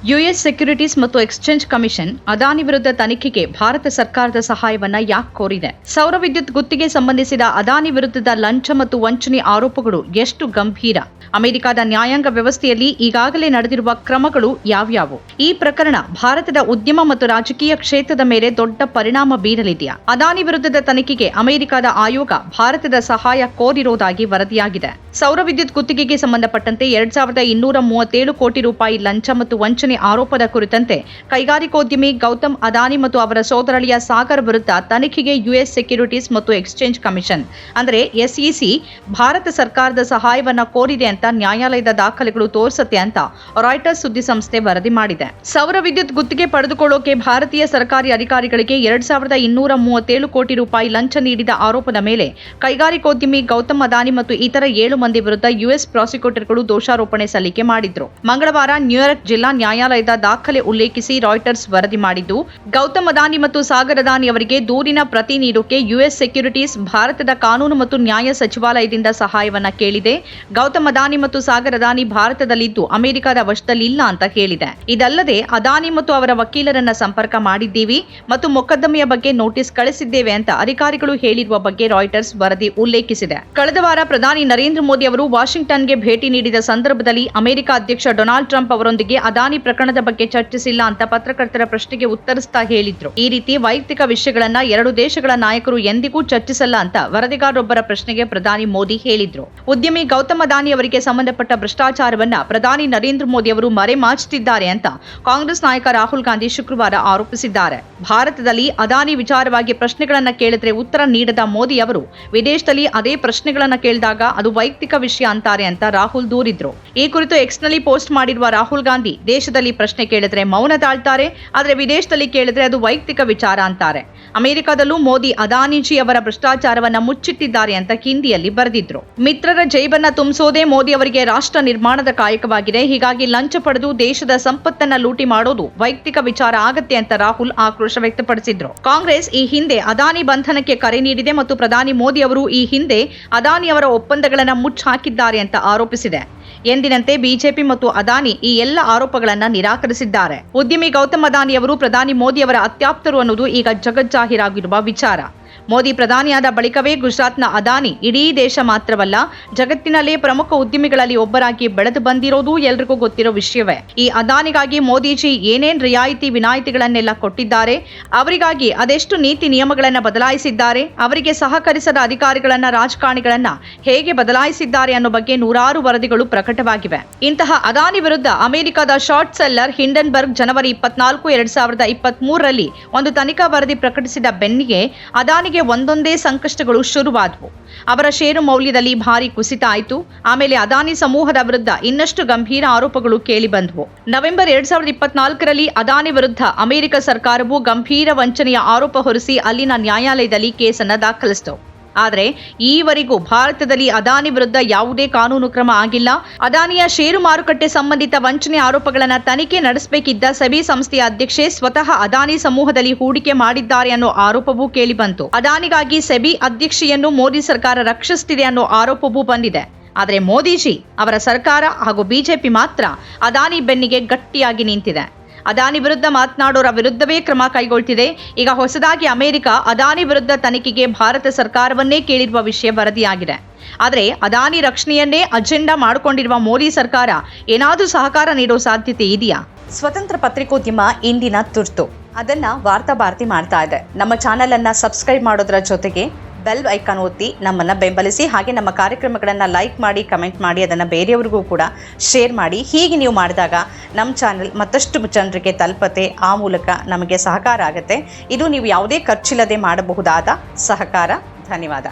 US securities ಮತ್ತು exchange commission Adani ವಿರುದ್ಧ ತನಿಖೆಗೆ ಭಾರತ ಸರ್ಕಾರದ ಸಹಾಯವನ್ನ ಯಾಕೆ ಕೋರಿದೆ? ಸೌರ ವಿದ್ಯುತ್ ಗುತ್ತಿಗೆ ಸಂಬಂಧಿಸಿದ ಅದಾನಿ ವಿರುದ್ಧದ ಲಂಚ ಮತ್ತು ವಂಚನೆ ಆರೋಪಗಳು ಎಷ್ಟು ಗಂಭೀರ? ಅಮೆರಿಕದ ನ್ಯಾಯಾಂಗ ವ್ಯವಸ್ಥೆಯಲ್ಲಿ ಈಗಾಗಲೇ ನಡೆದಿರುವ ಕ್ರಮಗಳು ಯಾವ್ಯಾವು? ಈ ಪ್ರಕರಣ ಭಾರತದ ಉದ್ಯಮ ಮತ್ತು ರಾಜಕೀಯ ಕ್ಷೇತ್ರದ ಮೇಲೆ ದೊಡ್ಡ ಪರಿಣಾಮ ಬೀರಲಿದೆಯಾ? ಅದಾನಿ ವಿರುದ್ಧದ ತನಿಖೆಗೆ ಅಮೆರಿಕದ ಆಯೋಗ ಭಾರತದ ಸಹಾಯ ಕೋರಿರುವುದಾಗಿ ವರದಿಯಾಗಿದೆ. ಸೌರ ವಿದ್ಯುತ್ ಗುತ್ತಿಗೆಗೆ ಸಂಬಂಧಪಟ್ಟಂತೆ 2237 ಕೋಟಿ ರೂಪಾಯಿ ಲಂಚ ಮತ್ತು ವಂಚನೆ ಆರೋಪದ ಕುರಿತಂತೆ ಕೈಗಾರಿಕೋದ್ಯಮಿ ಗೌತಮ್ ಅದಾನಿ ಮತ್ತು ಅವರ ಸೋದರಳಿಯ ಸಾಗರ್ ವಿರುದ್ಧ ತನಿಖೆಗೆ ಯುಎಸ್ ಸೆಕ್ಯೂರಿಟೀಸ್ ಮತ್ತು ಎಕ್ಸ್ಚೇಂಜ್ ಕಮಿಷನ್ ಅಂದರೆ ಎಸ್ಇಸಿ ಭಾರತ ಸರ್ಕಾರದ ಸಹಾಯವನ್ನ ಕೋರಿದೆ ಅಂತ ನ್ಯಾಯಾಲಯದ ದಾಖಲೆಗಳು ತೋರಿಸುತ್ತೆ ಅಂತ ರಾಯ್ಟರ್ಸ್ ಸುದ್ದಿ ಸಂಸ್ಥೆ ವರದಿ ಮಾಡಿದೆ. ಸೌರ ವಿದ್ಯುತ್ ಗುತ್ತಿಗೆ ಪಡೆದುಕೊಳ್ಳೋಕೆ ಭಾರತೀಯ ಸರ್ಕಾರಿ ಅಧಿಕಾರಿಗಳಿಗೆ 2237 ಕೋಟಿ ರೂಪಾಯಿ ಲಂಚ ನೀಡಿದ ಆರೋಪದ ಮೇಲೆ ಕೈಗಾರಿಕೋದ್ಯಮಿ ಗೌತಮ್ ಅದಾನಿ ಮತ್ತು ಇತರ 7 ಮಂದಿ ವಿರುದ್ಧ ಯುಎಸ್ ಪ್ರಾಸಿಕ್ಯೂಟರ್ಗಳು ದೋಷಾರೋಪಣೆ ಸಲ್ಲಿಕೆ ಮಾಡಿದ್ರು. ಮಂಗಳವಾರ ನ್ಯೂಯಾರ್ಕ್ ಜಿಲ್ಲಾ ನ್ಯಾಯಾಲಯದ ದಾಖಲೆ ಉಲ್ಲೇಖಿಸಿ ರಾಯ್ಟರ್ಸ್ ವರದಿ ಮಾಡಿದ್ದು, ಗೌತಮ್ ಅದಾನಿ ಮತ್ತು ಸಾಗರ್ ಅದಾನಿ ಅವರಿಗೆ ದೂರಿನ ಪ್ರತಿ ನೀಡೋಕೆ ಯುಎಸ್ ಸೆಕ್ಯೂರಿಟೀಸ್ ಭಾರತದ ಕಾನೂನು ಮತ್ತು ನ್ಯಾಯ ಸಚಿವಾಲಯದಿಂದ ಸಹಾಯವನ್ನ ಕೇಳಿದೆ. ಗೌತಮ್ ಅದಾನಿ ಮತ್ತು ಸಾಗರ್ ಅದಾನಿ ಭಾರತದಲ್ಲಿದ್ದು ಅಮೆರಿಕದ ವಶದಲ್ಲಿಲ್ಲ ಅಂತ ಹೇಳಿದೆ. ಇದಲ್ಲದೆ ಅದಾನಿ ಮತ್ತು ಅವರ ವಕೀಲರನ್ನ ಸಂಪರ್ಕ ಮಾಡಿದ್ದೀವಿ ಮತ್ತು ಮೊಕದ್ದಮೆಯ ಬಗ್ಗೆ ನೋಟಿಸ್ ಕಳಿಸಿದ್ದೇವೆ ಅಂತ ಅಧಿಕಾರಿಗಳು ಹೇಳಿರುವ ಬಗ್ಗೆ ರಾಯ್ಟರ್ಸ್ ವರದಿ ಉಲ್ಲೇಖಿಸಿದೆ. ಕಳೆದ ವಾರ ಪ್ರಧಾನಿ ನರೇಂದ್ರ ಮೋದಿ ಅವರು ವಾಷಿಂಗ್ಟನ್ಗೆ ಭೇಟಿ ನೀಡಿದ ಸಂದರ್ಭದಲ್ಲಿ ಅಮೆರಿಕ ಅಧ್ಯಕ್ಷ ಡೊನಾಲ್ಡ್ ಟ್ರಂಪ್ ಅವರೊಂದಿಗೆ ಅದಾನಿ ಪ್ರಕರಣದ ಬಗ್ಗೆ ಚರ್ಚಿಸಿಲ್ಲ ಅಂತ ಪತ್ರಕರ್ತರ ಪ್ರಶ್ನೆಗೆ ಉತ್ತರಿಸ್ತಾ ಹೇಳಿದ್ರು. ಈ ರೀತಿ ವೈಯಕ್ತಿಕ ವಿಷಯಗಳನ್ನ 2 ದೇಶಗಳ ನಾಯಕರು ಎಂದಿಗೂ ಚರ್ಚಿಸಲ್ಲ ಅಂತ ವರದಿಗಾರರೊಬ್ಬರ ಪ್ರಶ್ನೆಗೆ ಪ್ರಧಾನಿ ಮೋದಿ ಹೇಳಿದ್ರು. ಉದ್ಯಮಿ ಗೌತಮ್ ಅದಾನಿ ಅವರಿಗೆ ಸಂಬಂಧಪಟ್ಟ ಭ್ರಷ್ಟಾಚಾರವನ್ನ ಪ್ರಧಾನಿ ನರೇಂದ್ರ ಮೋದಿ ಅವರು ಮರೆಮಾಚುತ್ತಿದ್ದಾರೆ ಅಂತ ಕಾಂಗ್ರೆಸ್ ನಾಯಕ ರಾಹುಲ್ ಗಾಂಧಿ ಶುಕ್ರವಾರ ಆರೋಪಿಸಿದ್ದಾರೆ. ಭಾರತದಲ್ಲಿ ಅದಾನಿ ವಿಚಾರವಾಗಿ ಪ್ರಶ್ನೆಗಳನ್ನ ಕೇಳಿದ್ರೆ ಉತ್ತರ ನೀಡದ ಮೋದಿ ಅವರು ವಿದೇಶದಲ್ಲಿ ಅದೇ ಪ್ರಶ್ನೆಗಳನ್ನ ಕೇಳಿದಾಗ ಅದು ವೈಯಕ್ತಿಕ ವಿಷಯ ಅಂತಾರೆ ಅಂತ ರಾಹುಲ್ ದೂರಿದ್ರು. ಈ ಕುರಿತು ಎಕ್ಸ್ ನಲ್ಲಿ ಪೋಸ್ಟ್ ಮಾಡಿರುವ ರಾಹುಲ್ ಗಾಂಧಿ, ದೇಶದಲ್ಲಿ ಪ್ರಶ್ನೆ ಕೇಳಿದ್ರೆ ಮೌನ ತಾಳ್ತಾರೆ, ಆದ್ರೆ ವಿದೇಶದಲ್ಲಿ ಕೇಳಿದ್ರೆ ಅದು ವೈಯಕ್ತಿಕ ವಿಚಾರ ಅಂತಾರೆ. ಅಮೆರಿಕದಲ್ಲೂ ಮೋದಿ ಅದಾನಿಜಿ ಅವರ ಭ್ರಷ್ಟಾಚಾರವನ್ನ ಮುಚ್ಚಿಟ್ಟಿದ್ದಾರೆ ಅಂತ ಹಿಂದಿಯಲ್ಲಿ ಬರೆದಿದ್ರು. ಮಿತ್ರರ ಜೈಬನ್ನ ತುಂಬಿಸೋದೇ ಮೋದಿ ಅವರಿಗೆ ರಾಷ್ಟ್ರ ನಿರ್ಮಾಣದ ಕಾಯಕವಾಗಿದೆ. ಹೀಗಾಗಿ ಲಂಚ ಪಡೆದು ದೇಶದ ಸಂಪತ್ತನ್ನ ಲೂಟಿ ಮಾಡೋದು ವೈಯಕ್ತಿಕ ವಿಚಾರ ಆಗತ್ತೆ ಅಂತ ರಾಹುಲ್ ಆಕ್ರೋಶ ವ್ಯಕ್ತಪಡಿಸಿದ್ರು. ಕಾಂಗ್ರೆಸ್ ಈ ಹಿಂದೆ ಅದಾನಿ ಬಂಧನಕ್ಕೆ ಕರೆ ನೀಡಿದೆ ಮತ್ತು ಪ್ರಧಾನಿ ಮೋದಿ ಅವರು ಈ ಹಿಂದೆ ಅದಾನಿ ಅವರ ಒಪ್ಪಂದಗಳನ್ನು ಮುಚ್ಚಾಕಿದ್ದಾರೆ ಅಂತ ಆರೋಪಿಸಿದೆ. ಎಂದಿನಂತೆ ಬಿಜೆಪಿ ಮತ್ತು ಅದಾನಿ ಈ ಎಲ್ಲ ಆರೋಪಗಳನ್ನು ನಿರಾಕರಿಸಿದ್ದಾರೆ. ಉದ್ಯಮಿ ಗೌತಮ್ ಅದಾನಿ ಅವರು ಪ್ರಧಾನಿ ಮೋದಿ ಅವರ ಅತ್ಯಾಪ್ತರು ಅನ್ನೋದು ಈಗ ಜಗಜ್ಜಾಹೀರಾಗಿರುವ ವಿಚಾರ. ಮೋದಿ ಪ್ರಧಾನಿಯಾದ ಬಳಿಕವೇ ಗುಜರಾತ್ನ ಅದಾನಿ ಇಡೀ ದೇಶ ಮಾತ್ರವಲ್ಲ, ಜಗತ್ತಿನಲ್ಲೇ ಪ್ರಮುಖ ಉದ್ಯಮಿಗಳಲ್ಲಿ ಒಬ್ಬರಾಗಿ ಬೆಳೆದು ಬಂದಿರೋದು ಎಲ್ರಿಗೂ ಗೊತ್ತಿರೋ ವಿಷಯವೇ. ಈ ಅದಾನಿಗಾಗಿ ಮೋದಿಜಿ ಏನೇನ್ ರಿಯಾಯಿತಿ ವಿನಾಯಿತಿಗಳನ್ನೆಲ್ಲ ಕೊಟ್ಟಿದ್ದಾರೆ, ಅವರಿಗಾಗಿ ಅದೆಷ್ಟು ನೀತಿ ನಿಯಮಗಳನ್ನ ಬದಲಾಯಿಸಿದ್ದಾರೆ, ಅವರಿಗೆ ಸಹಕರಿಸದ ಅಧಿಕಾರಿಗಳನ್ನ, ರಾಜಕಾರಣಿಗಳನ್ನ ಹೇಗೆ ಬದಲಾಯಿಸಿದ್ದಾರೆ ಅನ್ನೋ ಬಗ್ಗೆ ನೂರಾರು ವರದಿಗಳು ಪ್ರಕಟವಾಗಿವೆ. ಇಂತಹ ಅದಾನಿ ವಿರುದ್ಧ ಅಮೆರಿಕದ ಶಾರ್ಟ್ ಸೆಲ್ಲರ್ ಹಿಂಡನ್ಬರ್ಗ್ ಜನವರಿ 24, 2023ರಲ್ಲಿ ಒಂದು ತನಿಖಾ ವರದಿ ಪ್ರಕಟಿಸಿದ ಬೆನ್ನಿಗೆ ಅದಾನಿಗೆ ಒಂದೊಂದೇ ಸಂಕಷ್ಟಗಳು ಶುರುವಾದವು. ಅವರ ಷೇರು ಮೌಲ್ಯದಲ್ಲಿ ಭಾರಿ ಕುಸಿತ ಆಯಿತು. ಆಮೇಲೆ ಅದಾನಿ ಸಮೂಹದ ವಿರುದ್ಧ ಇನ್ನಷ್ಟು ಗಂಭೀರ ಆರೋಪಗಳು ಕೇಳಿ ಬಂದವು. ನವೆಂಬರ್ 2024ರಲ್ಲಿ ಅದಾನಿ ವಿರುದ್ಧ ಅಮೆರಿಕ ಸರ್ಕಾರವು ಗಂಭೀರ ವಂಚನೆಯ ಆರೋಪ ಹೊರಿಸಿ ಅಲ್ಲಿನ ನ್ಯಾಯಾಲಯದಲ್ಲಿ ಕೇಸನ್ನು ದಾಖಲಿಸಿತು. ಆದರೆ ಈವರೆಗೂ ಭಾರತದಲ್ಲಿ ಅದಾನಿ ವಿರುದ್ಧ ಯಾವುದೇ ಕಾನೂನು ಕ್ರಮ ಆಗಿಲ್ಲ. ಅದಾನಿಯ ಷೇರು ಮಾರುಕಟ್ಟೆ ಸಂಬಂಧಿತ ವಂಚನೆ ಆರೋಪಗಳನ್ನು ತನಿಖೆ ನಡೆಸಬೇಕಿದ್ದ ಸೆಬಿ ಸಂಸ್ಥೆಯ ಅಧ್ಯಕ್ಷೆ ಸ್ವತಃ ಅದಾನಿ ಸಮೂಹದಲ್ಲಿ ಹೂಡಿಕೆ ಮಾಡಿದ್ದಾರೆ ಅನ್ನೋ ಆರೋಪವೂ ಕೇಳಿಬಂತು. ಅದಾನಿಗಾಗಿ ಸೆಬಿ ಅಧ್ಯಕ್ಷೆಯನ್ನು ಮೋದಿ ಸರ್ಕಾರ ರಕ್ಷಿಸುತ್ತಿದೆ ಅನ್ನೋ ಆರೋಪವೂ ಬಂದಿದೆ. ಆದರೆ ಮೋದಿಜಿ ಅವರ ಸರ್ಕಾರ ಹಾಗೂ ಬಿಜೆಪಿ ಮಾತ್ರ ಅದಾನಿ ಬೆನ್ನಿಗೆ ಗಟ್ಟಿಯಾಗಿ ನಿಂತಿದೆ. ಅದಾನಿ ವಿರುದ್ಧ ಮಾತನಾಡೋರ ವಿರುದ್ಧವೇ ಕ್ರಮ ಕೈಗೊಳ್ತಿದೆ. ಈಗ ಹೊಸದಾಗಿ ಅಮೆರಿಕ ಅದಾನಿ ವಿರುದ್ಧ ತನಿಖೆಗೆ ಭಾರತ ಸರ್ಕಾರವನ್ನೇ ಕೇಳಿರುವ ವಿಷಯ ವರದಿಯಾಗಿದೆ. ಆದರೆ ಅದಾನಿ ರಕ್ಷಣೆಯನ್ನೇ ಅಜೆಂಡಾ ಮಾಡಿಕೊಂಡಿರುವ ಮೋದಿ ಸರ್ಕಾರ ಏನಾದರೂ ಸಹಕಾರ ನೀಡೋ ಸಾಧ್ಯತೆ ಇದೆಯಾ? ಸ್ವತಂತ್ರ ಪತ್ರಿಕೋದ್ಯಮ ಇಂದಿನ ತುರ್ತು. ಅದನ್ನ ವಾರ್ತಾ ಭಾರತಿ ಮಾಡ್ತಾ ಇದೆ. ನಮ್ಮ ಚಾನೆಲ್ ಅನ್ನ ಸಬ್ಸ್ಕ್ರೈಬ್ ಮಾಡೋದ್ರ ಜೊತೆಗೆ ಬೆಲ್ ಐಕಾನ್ ಒತ್ತಿ ನಮ್ಮನ್ನು ಬೆಂಬಲಿಸಿ. ಹಾಗೆ ನಮ್ಮ ಕಾರ್ಯಕ್ರಮಗಳನ್ನು ಲೈಕ್ ಮಾಡಿ, ಕಮೆಂಟ್ ಮಾಡಿ, ಅದನ್ನು ಬೇರೆಯವ್ರಿಗೂ ಕೂಡ ಶೇರ್ ಮಾಡಿ. ಹೀಗೆ ನೀವು ಮಾಡಿದಾಗ ನಮ್ಮ ಚಾನೆಲ್ ಮತ್ತಷ್ಟು ಜನರಿಗೆ ತಲುಪತ್ತೆ. ಆ ಮೂಲಕ ನಮಗೆ ಸಹಕಾರ ಆಗುತ್ತೆ. ಇದು ನೀವು ಯಾವುದೇ ಖರ್ಚಿಲ್ಲದೆ ಮಾಡಬಹುದಾದ ಸಹಕಾರ. ಧನ್ಯವಾದ.